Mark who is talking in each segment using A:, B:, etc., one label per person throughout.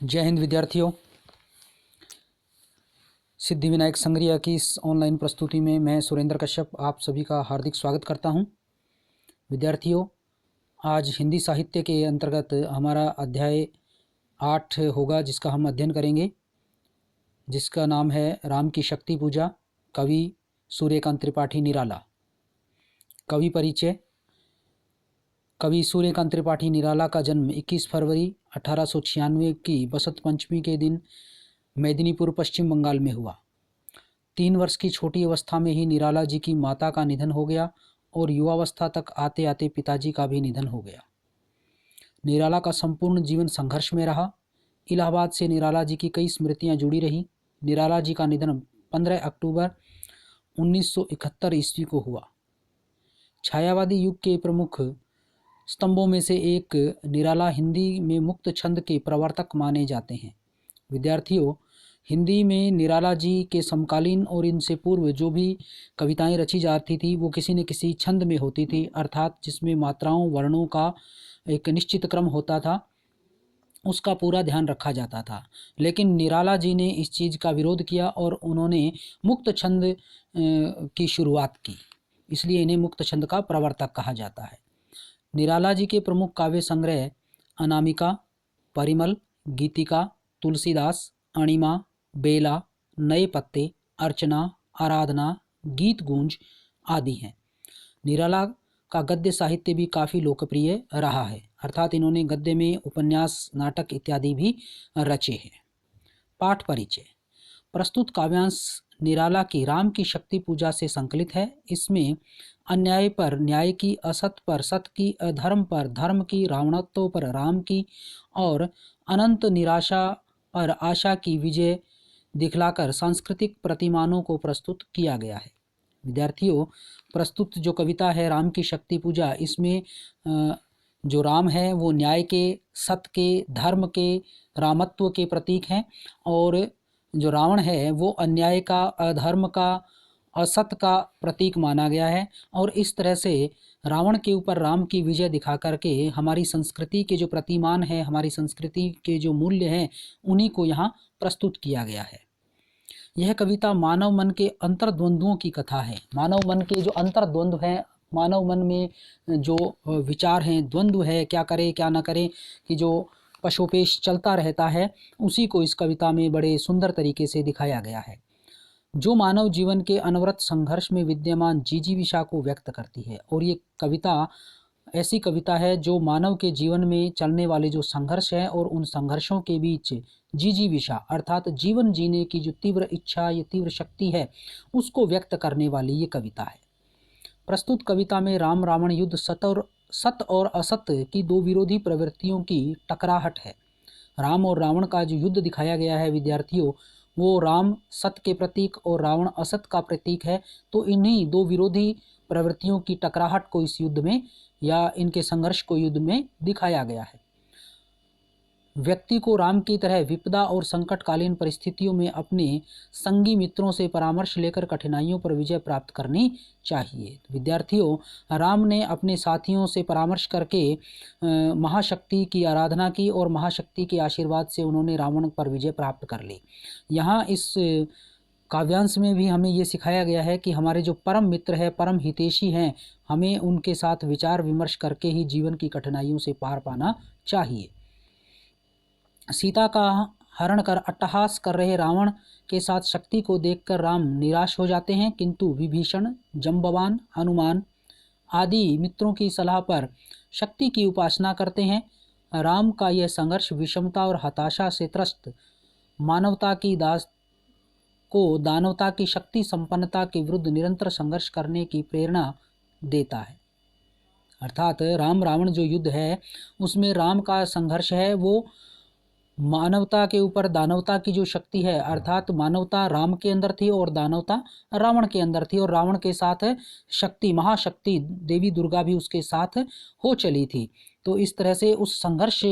A: जय हिंद विद्यार्थियों। सिद्धिविनायक संग्रिया की इस ऑनलाइन प्रस्तुति में मैं सुरेंद्र कश्यप आप सभी का हार्दिक स्वागत करता हूं। विद्यार्थियों, आज हिंदी साहित्य के अंतर्गत हमारा अध्याय 8 होगा जिसका हम अध्ययन करेंगे, जिसका नाम है राम की शक्ति पूजा। कवि सूर्यकांत त्रिपाठी निराला। कवि परिचय। कवि सूर्यकांत त्रिपाठी निराला का जन्म 21 फरवरी 1896 की बसंत पंचमी के दिन मेदिनीपुर पश्चिम बंगाल में हुआ। 3 वर्ष की छोटी अवस्था में ही निराला जी की माता का निधन हो गया और युवावस्था तक आते आते पिताजी का भी निधन हो गया। निराला का संपूर्ण जीवन संघर्ष में रहा। इलाहाबाद से निराला जी की कई स्मृतियां जुड़ी रही। निराला जी का निधन 15 अक्टूबर 1971 ईस्वी को हुआ। छायावादी युग के प्रमुख स्तंभों में से एक निराला हिंदी में मुक्त छंद के प्रवर्तक माने जाते हैं। विद्यार्थियों, हिंदी में निराला जी के समकालीन और इनसे पूर्व जो भी कविताएं रची जाती थी वो किसी न किसी छंद में होती थी, अर्थात जिसमें मात्राओं वर्णों का एक निश्चित क्रम होता था, उसका पूरा ध्यान रखा जाता था। लेकिन निराला जी ने इस चीज़ का विरोध किया और उन्होंने मुक्त छंद की शुरुआत की, इसलिए इन्हें मुक्त छंद का प्रवर्तक कहा जाता है। निराला जी के प्रमुख काव्य संग्रह अनामिका, परिमल, गीतिका, तुलसीदास, अणिमा, बेला, नए पत्ते, अर्चना, आराधना, गीत गूंज आदि हैं। निराला का गद्य साहित्य भी काफ़ी लोकप्रिय रहा है, अर्थात इन्होंने गद्य में उपन्यास, नाटक इत्यादि भी रचे हैं। पाठ परिचय। प्रस्तुत काव्यांश निराला की राम की शक्ति पूजा से संकलित है। इसमें अन्याय पर न्याय की, असत पर सत की, अधर्म पर धर्म की, रावणत्व पर राम की और अनंत निराशा पर आशा की विजय दिखलाकर सांस्कृतिक प्रतिमानों को प्रस्तुत किया गया है। विद्यार्थियों, प्रस्तुत जो कविता है राम की शक्ति पूजा, इसमें जो राम है वो न्याय के, सत्य के, धर्म के, रामत्व के प्रतीक हैं और जो रावण है वो अन्याय का, अधर्म का, असत का प्रतीक माना गया है। और इस तरह से रावण के ऊपर राम की विजय दिखा करके हमारी संस्कृति के जो प्रतिमान है, हमारी संस्कृति के जो मूल्य हैं, उन्हीं को यहाँ प्रस्तुत किया गया है। यह कविता मानव मन के अंतर्द्वंद्वों की कथा है। मानव मन के जो अंतर्द्वंद्व हैं, मानव मन में जो विचार हैं, द्वंद्व है, क्या करें क्या ना करें, कि जो पशोपेश चलता रहता है, उसी को इस कविता में बड़े सुंदर तरीके से दिखाया गया है। जो मानव जीवन के अनवरत संघर्ष में विद्यमान जिजीविषा को व्यक्त करती है। और ये कविता ऐसी कविता है जो मानव के जीवन में चलने वाले जो संघर्ष है और उन संघर्षों के बीच जिजीविषा अर्थात जीवन जीने की जो तीव्र इच्छा, ये तीव्र शक्ति है, उसको व्यक्त करने वाली ये कविता है। प्रस्तुत कविता में राम रावण युद्ध सत और असत की दो विरोधी प्रवृत्तियों की टकराहट है। राम और रावण का जो युद्ध दिखाया गया है विद्यार्थियों, वो राम सत्य के प्रतीक और रावण असत का प्रतीक है। तो इन्हीं दो विरोधी प्रवृत्तियों की टकराहट को इस युद्ध में या इनके संघर्ष को युद्ध में दिखाया गया है। व्यक्ति को राम की तरह विपदा और संकटकालीन परिस्थितियों में अपने संगी मित्रों से परामर्श लेकर कठिनाइयों पर विजय प्राप्त करनी चाहिए। विद्यार्थियों, राम ने अपने साथियों से परामर्श करके महाशक्ति की आराधना की और महाशक्ति के आशीर्वाद से उन्होंने रावण पर विजय प्राप्त कर ली। यहाँ इस काव्यांश में भी हमें ये सिखाया गया है कि हमारे जो परम मित्र है, परम हितैषी हैं, हमें उनके साथ विचार विमर्श करके ही जीवन की कठिनाइयों से पार पाना चाहिए। सीता का हरण कर अट्टहास कर रहे रावण के साथ शक्ति को देखकर राम निराश हो जाते हैं, किंतु विभीषण, जम्बवान, हनुमान आदि मित्रों की सलाह पर शक्ति की उपासना करते हैं। राम का यह संघर्ष विषमता और हताशा से त्रस्त मानवता की दानवता की शक्ति संपन्नता के विरुद्ध निरंतर संघर्ष करने की प्रेरणा देता है। अर्थात राम रावण जो युद्ध है उसमें राम का संघर्ष है वो मानवता के ऊपर दानवता की जो शक्ति है, अर्थात मानवता राम के अंदर थी और दानवता रावण के अंदर थी, और रावण के साथ शक्ति, महाशक्ति देवी दुर्गा भी उसके साथ हो चली थी। तो इस तरह से उस संघर्ष,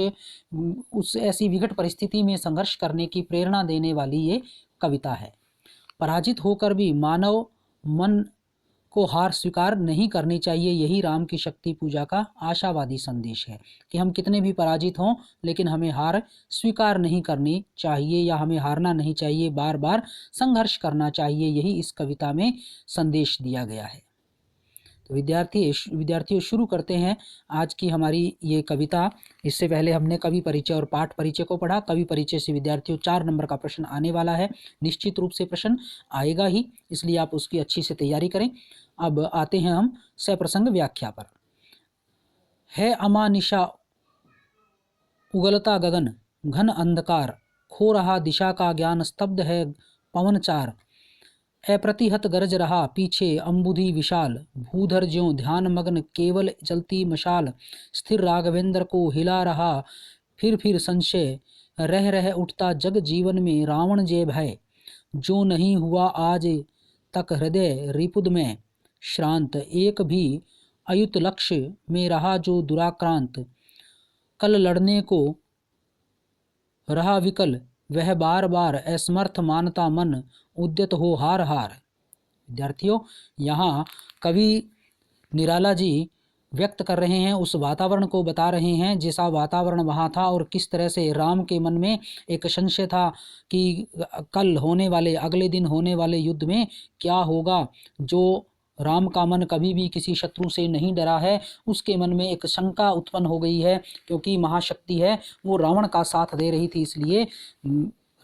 A: उस ऐसी विकट परिस्थिति में संघर्ष करने की प्रेरणा देने वाली ये कविता है। पराजित होकर भी मानव मन को हार स्वीकार नहीं करनी चाहिए। यही राम की शक्ति पूजा का आशावादी संदेश है कि हम कितने भी पराजित हों लेकिन हमें हार स्वीकार नहीं करनी चाहिए या हमें हारना नहीं चाहिए, बार बार संघर्ष करना चाहिए। यही इस कविता में संदेश दिया गया है। तो विद्यार्थियों शुरू करते हैं आज की हमारी ये कविता। इससे पहले हमने कवि परिचय और पाठ परिचय को पढ़ा। कवि परिचय से विद्यार्थियों 4 नंबर का प्रश्न आने वाला है, निश्चित रूप से प्रश्न आएगा ही, इसलिए आप उसकी अच्छी से तैयारी करें। अब आते हैं हम सप्रसंग व्याख्या पर। है अमानिशा उगलता गगन घन अंधकार, खो रहा दिशा का ज्ञान, स्तब्ध है पवन चार, अप्रतिहत गरज रहा पीछे अंबुधि विशाल, भूधर ज्यों ध्यान मग्न केवल जलती मशाल, स्थिर राघवेंद्र को हिला रहा फिर संशय, रह उठता जग जीवन में रावण जय भय, जो नहीं हुआ आज तक हृदय रिपुद में श्रांत, एक भी अयुत लक्ष्य में रहा जो दुराक्रांत, कल लड़ने को रहा विकल वह बार बार, असमर्थ मानता मन उद्यत हो हार हार। विद्यार्थियों, यहाँ कवि निराला जी व्यक्त कर रहे हैं, उस वातावरण को बता रहे हैं जैसा वातावरण वहाँ था और किस तरह से राम के मन में एक संशय था कि कल होने वाले, अगले दिन होने वाले युद्ध में क्या होगा। जो राम का मन कभी भी किसी शत्रु से नहीं डरा है, उसके मन में एक शंका उत्पन्न हो गई है, क्योंकि महाशक्ति है वो रावण का साथ दे रही थी, इसलिए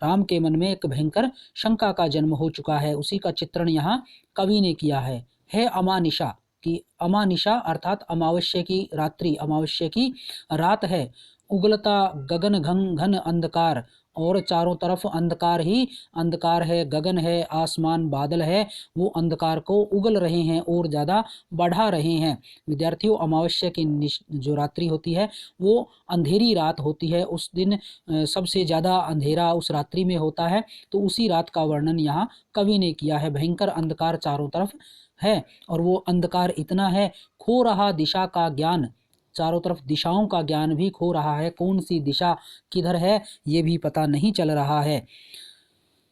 A: राम के मन में एक भयंकर शंका का जन्म हो चुका है। उसी का चित्रण यहाँ कवि ने किया है अमानिशा की, अमानिशा अर्थात अमावस्या की रात्रि, अमावस्या की रात है, उगलता गगन घन अंधकार, और चारों तरफ अंधकार ही अंधकार है, गगन है, आसमान बादल है, वो अंधकार को उगल रहे हैं और ज़्यादा बढ़ा रहे हैं। विद्यार्थियों, अमावस्या की जो रात्रि होती है वो अंधेरी रात होती है, उस दिन सबसे ज़्यादा अंधेरा उस रात्रि में होता है। तो उसी रात का वर्णन यहाँ कवि ने किया है। भयंकर अंधकार चारों तरफ है और वो अंधकार इतना है, खो रहा दिशा का ज्ञान, चारों तरफ दिशाओं का ज्ञान भी खो रहा है, कौन सी दिशा किधर है ये भी पता नहीं चल रहा है।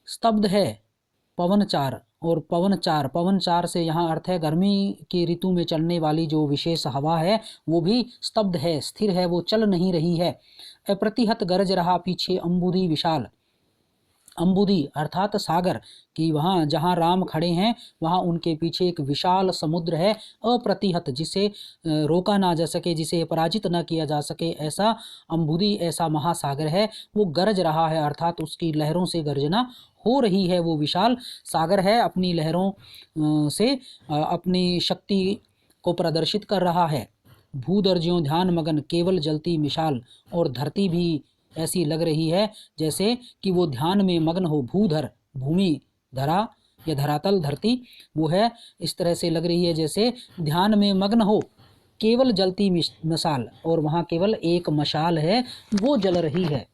A: स्तब्ध है पवनचार, और पवनचार से यहाँ अर्थ है गर्मी की ऋतु में चलने वाली जो विशेष हवा है वो भी स्तब्ध है, स्थिर है, वो चल नहीं रही है। अप्रतिहत गरज रहा पीछे अंबुधि विशाल, अंबुधि अर्थात सागर, कि वहाँ जहाँ राम खड़े हैं वहाँ उनके पीछे एक विशाल समुद्र है, अप्रतिहत, जिसे रोका ना जा सके, जिसे पराजित ना किया जा सके, ऐसा अंबुधि, ऐसा महासागर है। वो गरज रहा है अर्थात उसकी लहरों से गर्जना हो रही है। वो विशाल सागर है, अपनी लहरों से अपनी शक्ति को प्रदर्शित कर रहा है। भूधर ज्यों ध्यान मगन केवल जलती मिसाल, और धरती भी ऐसी लग रही है जैसे कि वो ध्यान में मग्न हो। भूधर भूमि, धरा या धरातल, धरती वो है, इस तरह से लग रही है जैसे ध्यान में मग्न हो। केवल जलती मशाल, और वहाँ केवल एक मशाल है वो जल रही है।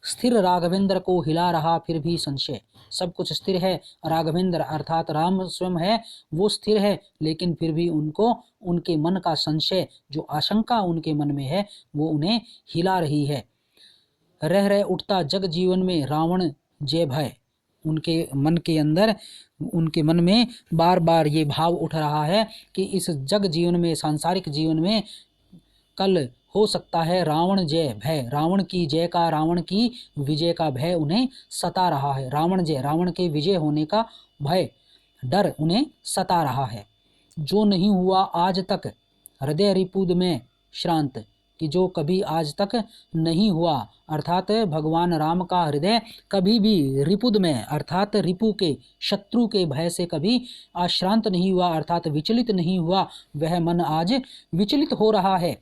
A: स्थिर राघवेंद्र को हिला रहा फिर भी संशय, सब कुछ स्थिर है, राघवेंद्र अर्थात राम स्वयं है वो स्थिर है, लेकिन फिर भी उनको उनके मन का संशय, जो आशंका उनके मन में है वो उन्हें हिला रही है। रह उठता जग जीवन में रावण जय भय, उनके मन के अंदर, उनके मन में बार बार ये भाव उठ रहा है कि इस जग जीवन में, सांसारिक जीवन में कल हो सकता है रावण जय भय, रावण की जय का, रावण की विजय का भय उन्हें सता रहा है। रावण जय, रावण के विजय होने का भय, डर उन्हें सता रहा है। जो नहीं हुआ आज तक हृदय रिपुद में श्रांत, कि जो कभी आज तक नहीं हुआ, अर्थात भगवान राम का हृदय कभी भी रिपुद में, अर्थात रिपु के, शत्रु के भय से कभी आश्रांत नहीं हुआ, अर्थात विचलित नहीं हुआ। वह मन आज विचलित हो रहा है।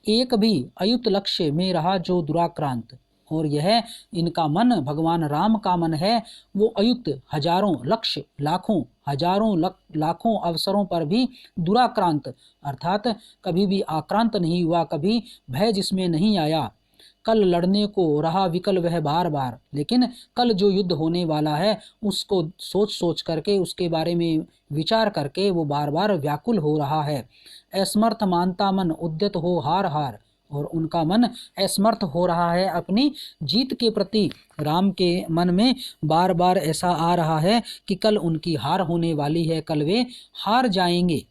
A: एक भी अयुत लक्ष्य में रहा जो दुराक्रांत, और यह इनका मन, भगवान राम का मन है वो अयुत, हजारों लक्ष्य, लाखों, हजारों लाखों अवसरों पर भी दुराक्रांत, अर्थात कभी भी आक्रांत नहीं हुआ, कभी भय जिसमें नहीं आया। कल लड़ने को रहा विकल वह बार बार, लेकिन कल जो युद्ध होने वाला है उसको सोच करके, उसके बारे में विचार करके वो बार बार व्याकुल हो रहा है। असमर्थ मानता मन उद्यत हो हार हार, और उनका मन असमर्थ हो रहा है अपनी जीत के प्रति। राम के मन में बार बार ऐसा आ रहा है कि कल उनकी हार होने वाली है, कल वे हार जाएंगे।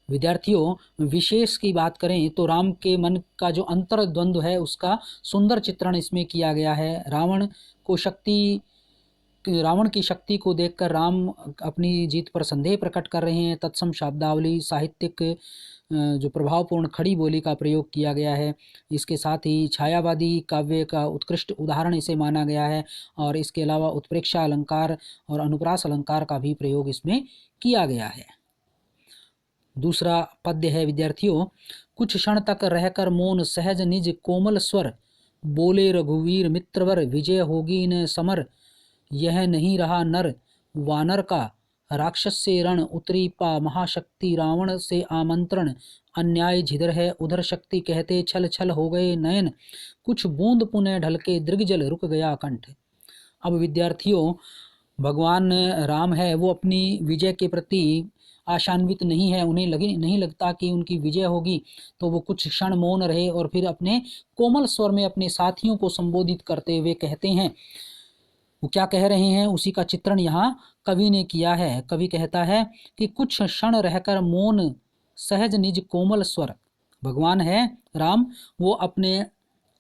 A: विद्यार्थियों, विशेष की बात करें तो राम के मन का जो अंतर्द्वंद्व है उसका सुंदर चित्रण इसमें किया गया है। रावण की शक्ति को देखकर राम अपनी जीत पर संदेह प्रकट कर रहे हैं। तत्सम शब्दावली साहित्यिक जो प्रभावपूर्ण खड़ी बोली का प्रयोग किया गया है। इसके साथ ही छायावादी काव्य का उत्कृष्ट उदाहरण इसे माना गया है और इसके अलावा उत्प्रेक्षा अलंकार और अनुप्रास अलंकार का भी प्रयोग इसमें किया गया है। दूसरा पद्य है विद्यार्थियों, कुछ क्षण तक रहकर मौन सहज निज कोमल स्वर, बोले रघुवीर मित्रवर विजय होगी न समर, यह नहीं रहा नर वानर का, राक्षस से रण उतरी पा महाशक्ति, रावण से आमंत्रण अन्याय जिधर है उधर शक्ति, कहते छल छल हो गए नयन, कुछ बूंद पुनः ढलके दृग्जल रुक गया कंठ। अब विद्यार्थियों, भगवान राम है वो अपनी विजय के प्रति आशान्वित नहीं है, उन्हें नहीं लगता कि उनकी विजय होगी, तो वो कुछ क्षण मौन रहे और फिर अपने कोमल स्वर में अपने साथियों को संबोधित करते हुए कहते हैं। वो क्या कह रहे हैं उसी का चित्रण यहाँ कवि ने किया है। कवि कहता है कि कुछ क्षण रहकर मौन सहज निज कोमल स्वर, भगवान है राम, वो अपने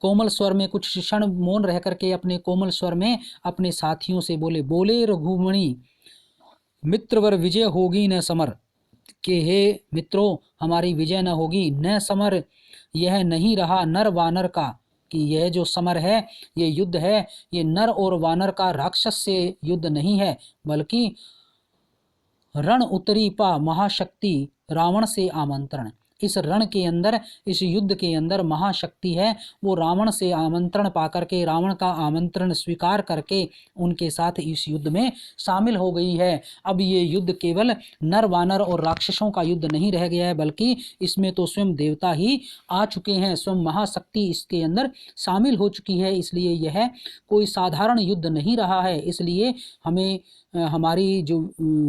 A: कोमल स्वर में कुछ क्षण मौन रह करके अपने कोमल स्वर में अपने साथियों से बोले, बोले रघुमणि मित्रवर विजय होगी न समर, कि हे मित्रों हमारी विजय न होगी, न समर यह नहीं रहा नर वानर का, कि यह जो समर है ये युद्ध है, ये नर और वानर का राक्षस से युद्ध नहीं है, बल्कि रण उतरी पा महाशक्ति रावण से आमंत्रण। इस रण के अंदर, इस युद्ध के अंदर महाशक्ति है, वो रावण से आमंत्रण पाकर के, रावण का आमंत्रण स्वीकार करके उनके साथ इस युद्ध में शामिल हो गई है। अब ये युद्ध केवल नर वानर और राक्षसों का युद्ध नहीं रह गया है, बल्कि इसमें तो स्वयं देवता ही आ चुके हैं, स्वयं महाशक्ति इसके अंदर शामिल हो चुकी है। इसलिए यह कोई साधारण युद्ध नहीं रहा है। इसलिए हमें हमारी जो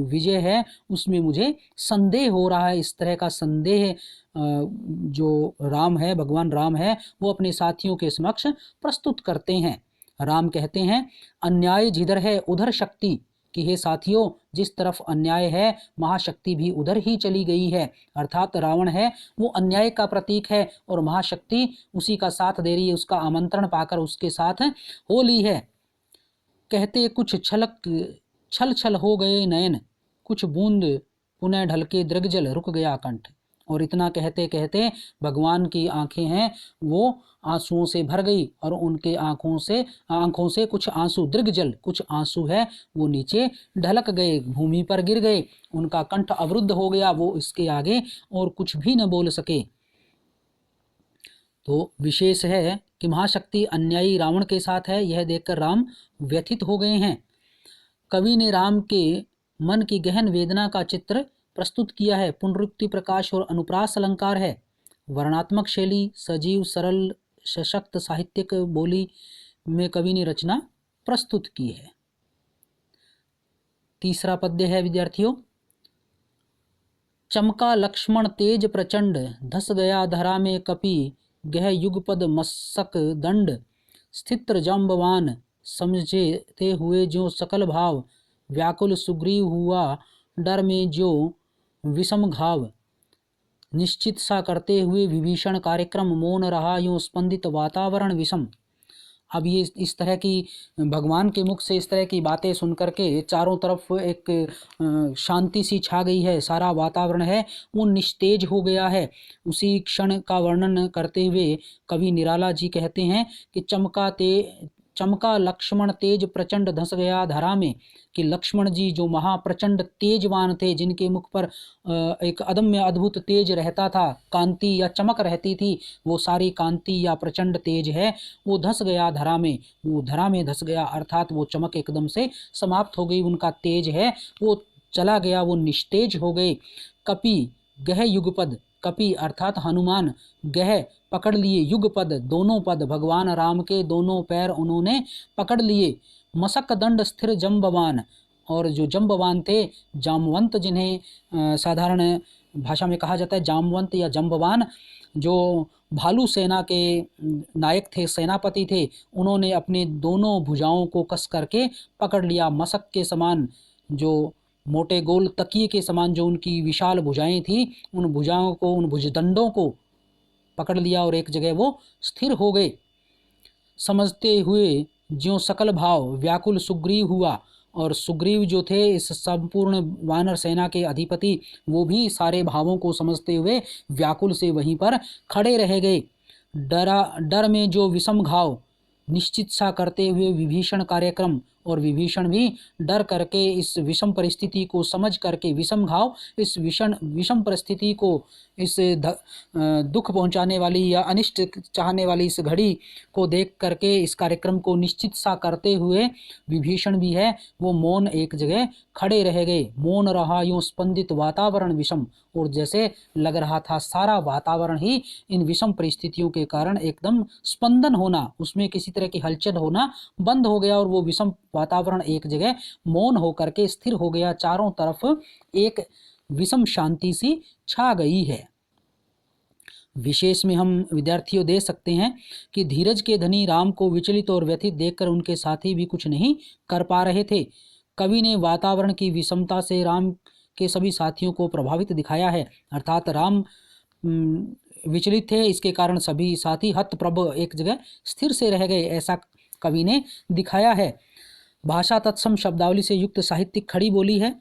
A: विजय है उसमें मुझे संदेह हो रहा है। इस तरह का संदेह जो राम है, भगवान राम है, वो अपने साथियों के समक्ष प्रस्तुत करते हैं। राम कहते हैं, अन्याय जिधर है उधर शक्ति, कि हे साथियों जिस तरफ अन्याय है महाशक्ति भी उधर ही चली गई है। अर्थात रावण है वो अन्याय का प्रतीक है और महाशक्ति उसी का साथ दे रही है, उसका आमंत्रण पाकर उसके साथ हो ली है। कहते कुछ छल छल हो गए नयन, कुछ बूंद पुनः ढलके दृग्जल रुक गया कंठ। और इतना कहते कहते भगवान की आंखें हैं वो आंसुओं से भर गई और उनके आंखों से कुछ आंसू, दृग्जल कुछ आंसू है वो नीचे ढलक गए, भूमि पर गिर गए, उनका कंठ अवरुद्ध हो गया, वो इसके आगे और कुछ भी न बोल सके। तो विशेष है कि महाशक्ति अन्यायी रावण के साथ है, यह देखकर राम व्यथित हो गए हैं। कवि ने राम के मन की गहन वेदना का चित्र प्रस्तुत किया है। पुनरुक्ति प्रकाश और अनुप्रास अलंकार है। वर्णात्मक शैली, सजीव सरल सशक्त साहित्यिक बोली में कवि ने रचना प्रस्तुत की है। तीसरा पद्य है विद्यार्थियों, चमका लक्ष्मण तेज प्रचंड, धस गया धरा में कपि, गह युगपद मस्तक दंड, स्थित्र जाम्बवान, समझते हुए जो सकल भाव, व्याकुल सुग्रीव हुआ डर में जो विषम घाव, निश्चित सा करते हुए विभीषण कार्यक्रम, मौन रहा यूं स्पंदित वातावरण विषम। अब ये इस तरह की भगवान के मुख से इस तरह की बातें सुनकर के चारों तरफ एक शांति सी छा गई है, सारा वातावरण है वो निस्तेज हो गया है। उसी क्षण का वर्णन करते हुए कवि निराला जी कहते हैं कि चमका लक्ष्मण तेज प्रचंड, धस गया धरा में, कि लक्ष्मण जी जो महाप्रचंड तेजवान थे, जिनके मुख पर एक अदम्य अद्भुत तेज रहता था, कांति या चमक रहती थी, वो सारी कांति या प्रचंड तेज है वो धस गया धरा में, वो धरा में धस गया, अर्थात वो चमक एकदम से समाप्त हो गई, उनका तेज है वो चला गया, वो निस्तेज हो गए। कपि गह युगपद, कपि अर्थात हनुमान, गह पकड़ लिए, युगपद दोनों पद, भगवान राम के दोनों पैर उन्होंने पकड़ लिए। मसक दंड स्थिर जम्बवान, और जो जम्बवान थे, जामवंत जिन्हें साधारण भाषा में कहा जाता है जामवंत या जम्बवान, जो भालू सेना के नायक थे, सेनापति थे, उन्होंने अपने दोनों भुजाओं को कस करके पकड़ लिया। मशक के समान, जो मोटे गोल तकिए के समान जो उनकी विशाल भुजाएं थी, उन भुजाओं को, उन भुजदंडों को पकड़ लिया और एक जगह वो स्थिर हो गए। समझते हुए ज्यों सकल भाव व्याकुल सुग्रीव हुआ, और सुग्रीव जो थे इस संपूर्ण वानर सेना के अधिपति, वो भी सारे भावों को समझते हुए व्याकुल से वहीं पर खड़े रह गए। डर में जो विषम घाव निश्चित सा करते हुए विभीषण कार्यक्रम, और विभीषण भी डर करके इस विषम परिस्थिति को समझ करके, विषम घाव इस विषम परिस्थिति को, इस दुख पहुंचाने वाली या अनिष्ट चाहने वाली इस घड़ी को देख करके इस कार्यक्रम को निश्चित सा करते हुए विभीषण भी है वो मौन एक जगह खड़े रह गए। मौन रहा यूं स्पंदित वातावरण विषम, और जैसे लग रहा था सारा वातावरण ही इन विषम परिस्थितियों के कारण एकदम स्पंदन होना, उसमें किसी तरह की हलचल होना बंद हो गया, और वो विषम वातावरण एक जगह मौन होकर के स्थिर हो गया। चारों तरफ एक विषम शांति सी छा गई है। विशेष में हम विद्यार्थियों दे सकते हैं कि धीरज के धनी राम को विचलित और व्यथित देखकर उनके साथी भी कुछ नहीं कर पा रहे थे। कवि ने वातावरण की विषमता से राम के सभी साथियों को प्रभावित दिखाया है, अर्थात राम विचलित थे, इसके कारण सभी साथी हतप्रभ एक जगह स्थिर से रह गए, ऐसा कवि ने दिखाया है। भाषा तत्सम शब्दावली से युक्त साहित्यिक खड़ी बोली है।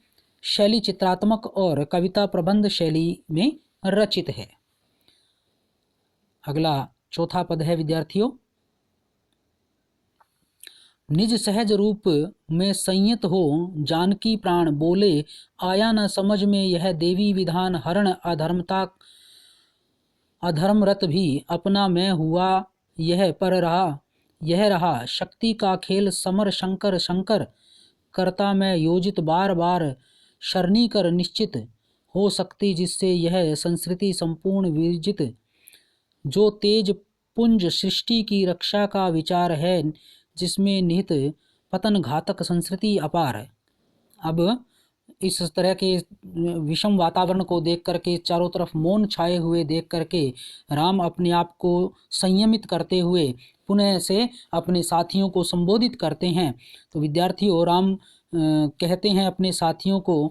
A: शैली चित्रात्मक और कविता प्रबंध शैली में रचित है। अगला चौथा पद है विद्यार्थियों, निज सहज रूप में संयत हो जानकी प्राण बोले, आया न समझ में यह देवी विधान, हरण अधर्मरत भी अपना मैं हुआ यह पर रहा, यह रहा शक्ति का खेल समर शंकर शंकर, करता मैं योजित बार बार शरणी कर निश्चित, हो सकती जिससे यह संस्कृति संपूर्ण विजित, जो तेज पुंज सृष्टि की रक्षा का विचार है, जिसमें निहित पतन घातक संस्कृति अपार। अब इस तरह के विषम वातावरण को देख करके, चारों तरफ मौन छाए हुए देख करके राम अपने आप को संयमित करते हुए पुनः से अपने साथियों को संबोधित करते हैं। तो विद्यार्थियों, राम कहते हैं अपने साथियों को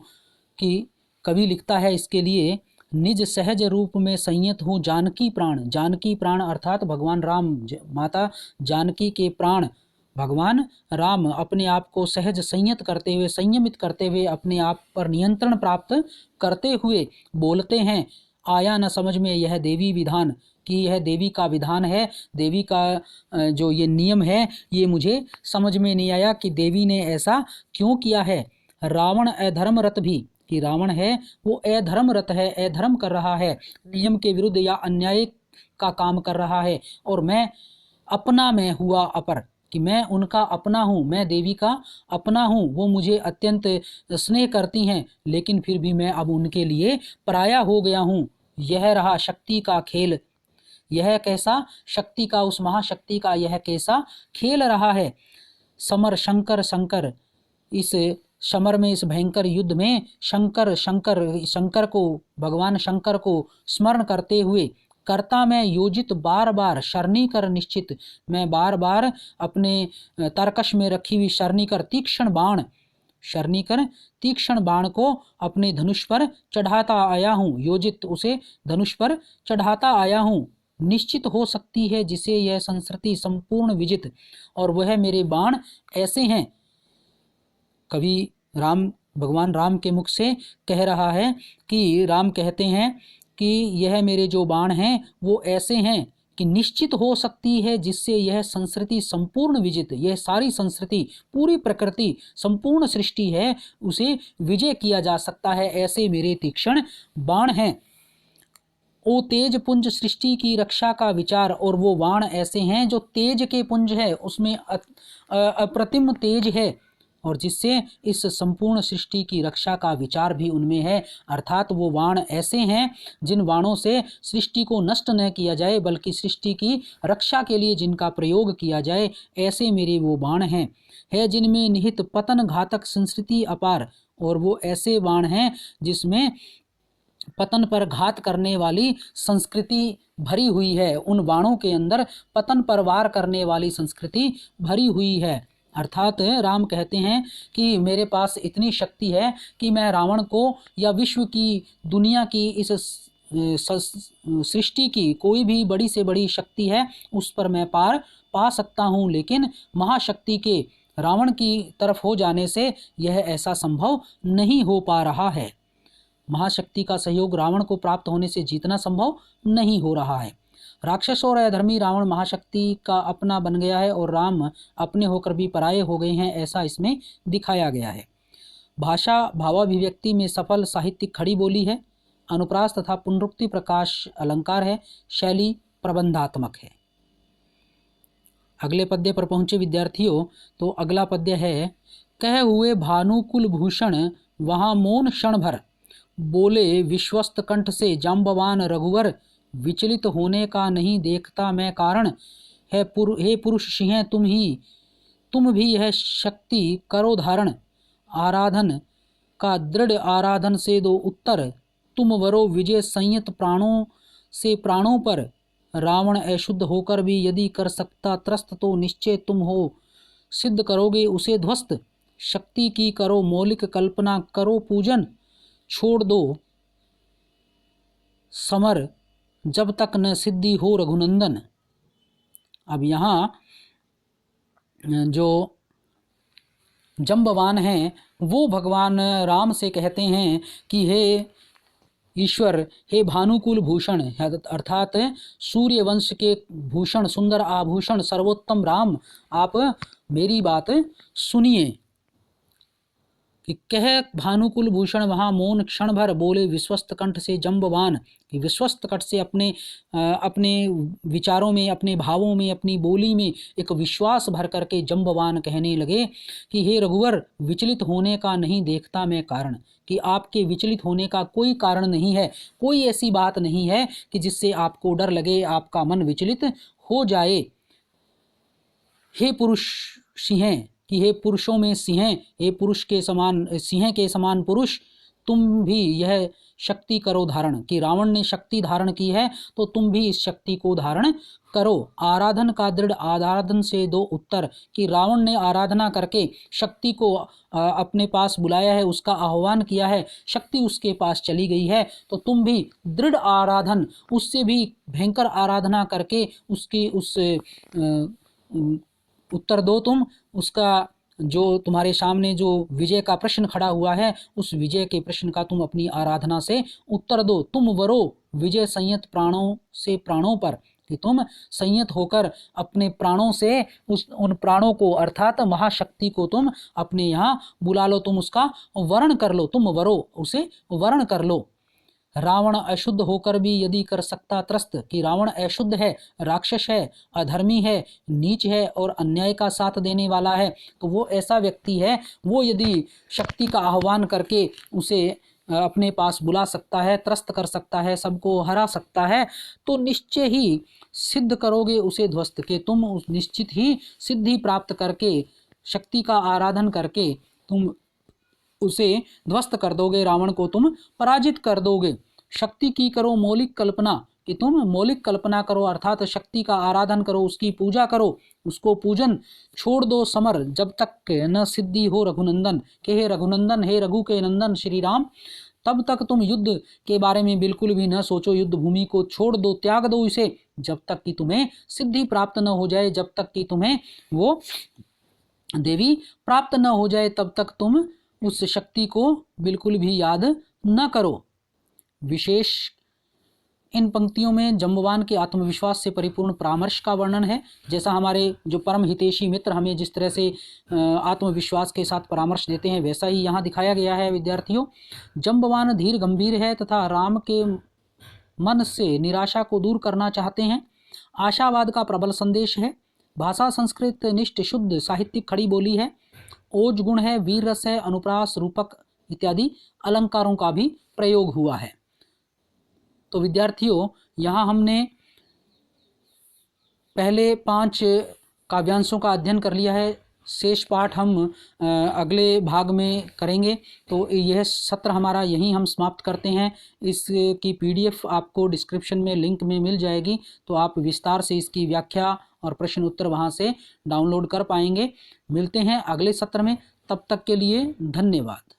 A: कि कवि लिखता है इसके लिए, निज सहज रूप में संयत हूँ जानकी प्राण। जानकी प्राण अर्थात भगवान राम, माता जानकी के प्राण भगवान राम अपने आप को सहज संयत करते हुए, संयमित करते हुए, अपने आप पर नियंत्रण प्राप्त करते हुए बोलते हैं, आया न समझ में यह देवी विधान, कि यह देवी का विधान है, देवी का जो ये नियम है ये मुझे समझ में नहीं आया कि देवी ने ऐसा क्यों किया है। रावण अधर्मरत भी, कि रावण है वो अधर्मरत है, अधर्म कर रहा है, नियम के विरुद्ध या अन्याय का काम कर रहा है, और मैं अपना मैं हुआ अपर, कि मैं उनका अपना हूँ, मैं देवी का अपना हूँ, वो मुझे अत्यंत स्नेह करती हैं, लेकिन फिर भी मैं अब उनके लिए पराया हो गया हूँ। यह रहा शक्ति का खेल, यह कैसा शक्ति का, उस महाशक्ति का यह कैसा खेल रहा है। समर शंकर शंकर, इस समर में, इस भयंकर युद्ध में शंकर शंकर, शंकर को, भगवान शंकर को स्मरण करते हुए, करता मैं योजित बार बार शरणी कर निश्चित, मैं बार बार अपने तरकश में रखी हुई शरणी कर तीक्ष्ण बाण, शरणी कर तीक्ष्ण बाण को अपने धनुष पर चढ़ाता आया हूँ, योजित उसे धनुष पर चढ़ाता आया हूँ। निश्चित हो सकती है जिसे यह संस्कृति संपूर्ण विजित, और वह मेरे बाण ऐसे हैं। कवि राम, भगवान राम के मुख से कह रहा है कि राम कहते हैं कि यह मेरे जो बाण हैं वो ऐसे हैं कि निश्चित हो सकती है जिससे यह संस्कृति संपूर्ण विजित, यह सारी संस्कृति, पूरी प्रकृति, संपूर्ण सृष्टि है, उसे विजय किया जा सकता है, ऐसे मेरे तीक्ष्ण बाण हैं। ओ तेज पुंज सृष्टि की रक्षा का विचार, और वो बाण ऐसे हैं जो तेज के पुंज है, उसमें अप्रतिम तेज है, और जिससे इस संपूर्ण सृष्टि की रक्षा का विचार भी उनमें है। अर्थात वो बाण ऐसे हैं जिन बाणों से सृष्टि को नष्ट न किया जाए, बल्कि सृष्टि की रक्षा के लिए जिनका प्रयोग किया जाए, ऐसे मेरे वो बाण हैं, है जिनमें निहित पतन घातक संस्कृति अपार, और वो ऐसे बाण हैं जिसमें पतन पर घात करने वाली संस्कृति भरी हुई है, उन बाणों के अंदर पतन पर वार करने वाली संस्कृति भरी हुई है। अर्थात राम कहते हैं कि मेरे पास इतनी शक्ति है कि मैं रावण को या विश्व की, दुनिया की, इस सृष्टि की कोई भी बड़ी से बड़ी शक्ति है उस पर मैं पार पा सकता हूँ, लेकिन महाशक्ति के रावण की तरफ हो जाने से यह ऐसा संभव नहीं हो पा रहा है। महाशक्ति का सहयोग रावण को प्राप्त होने से जीतना संभव नहीं हो रहा है। राक्षस और अधर्मी रावण महाशक्ति का अपना बन गया है और राम अपने होकर भी पराये हो गए हैं, ऐसा इसमें दिखाया गया है। भाषा भावाभिव्यक्ति में सफल साहित्यिक खड़ी बोली है। अनुप्रास तथा पुनरुक्ति प्रकाश अलंकार है। शैली प्रबंधात्मक है। अगले पद्य पर पहुंचे विद्यार्थियों, तो अगला पद्य है, कह हुए भानुकुल भूषण वहाँ मौन क्षण भर, बोले विश्वस्त कंठ से जाम्बवान रघुवर, विचलित होने का नहीं देखता मैं कारण, हे पुरुष सिंह तुम भी यह शक्ति करो धारण, आराधन का दृढ़ आराधन से दो उत्तर, तुम वरो विजय संयत प्राणों से प्राणों पर, रावण अशुद्ध होकर भी यदि कर सकता त्रस्त, तो निश्चय तुम हो सिद्ध करोगे उसे ध्वस्त, शक्ति की करो मौलिक कल्पना करो पूजन, छोड़ दो समर जब तक न सिद्धि हो रघुनंदन। अब यहाँ जो जम्बवान हैं वो भगवान राम से कहते हैं कि हे ईश्वर, हे भानुकुल भूषण, अर्थात सूर्य वंश के भूषण, सुंदर आभूषण सर्वोत्तम राम, आप मेरी बात सुनिए। कि कह भानुकुल भूषण वहाँ मौन क्षण भर, बोले विश्वस्त कंठ से जम्बवान, कि विश्वस्त कंठ से अपने विचारों में, अपने भावों में, अपनी बोली में एक विश्वास भर करके जम्बवान कहने लगे कि हे रघुवर, विचलित होने का नहीं देखता मैं कारण, कि आपके विचलित होने का कोई कारण नहीं है, कोई ऐसी बात नहीं है कि जिससे आपको डर लगे, आपका मन विचलित हो जाए। हे पुरुष सिंह, कि हे पुरुषों में सिंह, हे पुरुष के समान, सिंह के समान पुरुष, तुम भी यह शक्ति करो धारण, कि रावण ने शक्ति धारण की है तो तुम भी इस शक्ति को धारण करो। आराधन का दृढ़ आराधन से दो उत्तर, कि रावण ने आराधना करके शक्ति को अपने पास बुलाया है, उसका आह्वान किया है, शक्ति उसके पास चली गई है, तो तुम भी दृढ़ आराधन, उससे भी भयंकर आराधना करके उसकी उस उत्तर दो तुम, उसका जो तुम्हारे सामने जो विजय का प्रश्न खड़ा हुआ है, उस विजय के प्रश्न का तुम अपनी आराधना से उत्तर दो। तुम वरो विजय संयत प्राणों से प्राणों पर, कि तुम संयत होकर अपने प्राणों से उन प्राणों को, अर्थात महाशक्ति को तुम अपने यहाँ बुला लो, तुम उसका वर्ण कर लो, तुम वरो उसे वर्ण कर लो। रावण अशुद्ध होकर भी यदि कर सकता त्रस्त, कि रावण अशुद्ध है, राक्षस है, अधर्मी है, नीच है और अन्याय का साथ देने वाला है, तो वो ऐसा व्यक्ति है, वो यदि शक्ति का आह्वान करके उसे अपने पास बुला सकता है, त्रस्त कर सकता है, सबको हरा सकता है, तो निश्चय ही सिद्ध करोगे उसे ध्वस्त, के तुम निश्चित ही सिद्धि प्राप्त करके, शक्ति का आराधन करके तुम उसे ध्वस्त कर दोगे, रावण को तुम पराजित कर दोगे। शक्ति की करो मौलिक कल्पना, कि तुम मौलिक कल्पना करो, अर्थात शक्ति का आराधन करो, उसकी पूजा करो, उसको पूजन छोड़ दो समर जब तक न सिद्धि हो रघुनंदन, के हे रघुनंदन, हे रघु के नंदन श्री राम, तब तक तुम युद्ध के बारे में बिल्कुल भी न सोचो, युद्ध भूमि को छोड़ दो, त्याग दो इसे, जब तक कि तुम्हें सिद्धि प्राप्त न हो जाए, जब तक कि तुम्हें वो देवी प्राप्त न हो जाए, तब तक तुम उस शक्ति को बिल्कुल भी याद न करो। विशेष इन पंक्तियों में जम्बवान के आत्मविश्वास से परिपूर्ण परामर्श का वर्णन है। जैसा हमारे जो परम हितैषी मित्र हमें जिस तरह से आत्मविश्वास के साथ परामर्श देते हैं, वैसा ही यहाँ दिखाया गया है विद्यार्थियों। जम्बवान धीर गंभीर है तथा राम के मन से निराशा को दूर करना चाहते हैं। आशावाद का प्रबल संदेश है। भाषा संस्कृत निष्ठ शुद्ध साहित्यिक खड़ी बोली है। ओज गुण है, वीर रस है, अनुप्रास, रूपक इत्यादि अलंकारों का भी प्रयोग हुआ है। तो विद्यार्थियों, यहाँ हमने पहले 5 काव्यांशों का अध्ययन कर लिया है। शेष पाठ हम अगले भाग में करेंगे। तो यह सत्र हमारा यहीं हम समाप्त करते हैं। इसकी PDF आपको डिस्क्रिप्शन में लिंक में मिल जाएगी, तो आप विस्तार से इसकी व्याख्या और प्रश्न उत्तर वहां से डाउनलोड कर पाएंगे। मिलते हैं अगले सत्र में, तब तक के लिए धन्यवाद।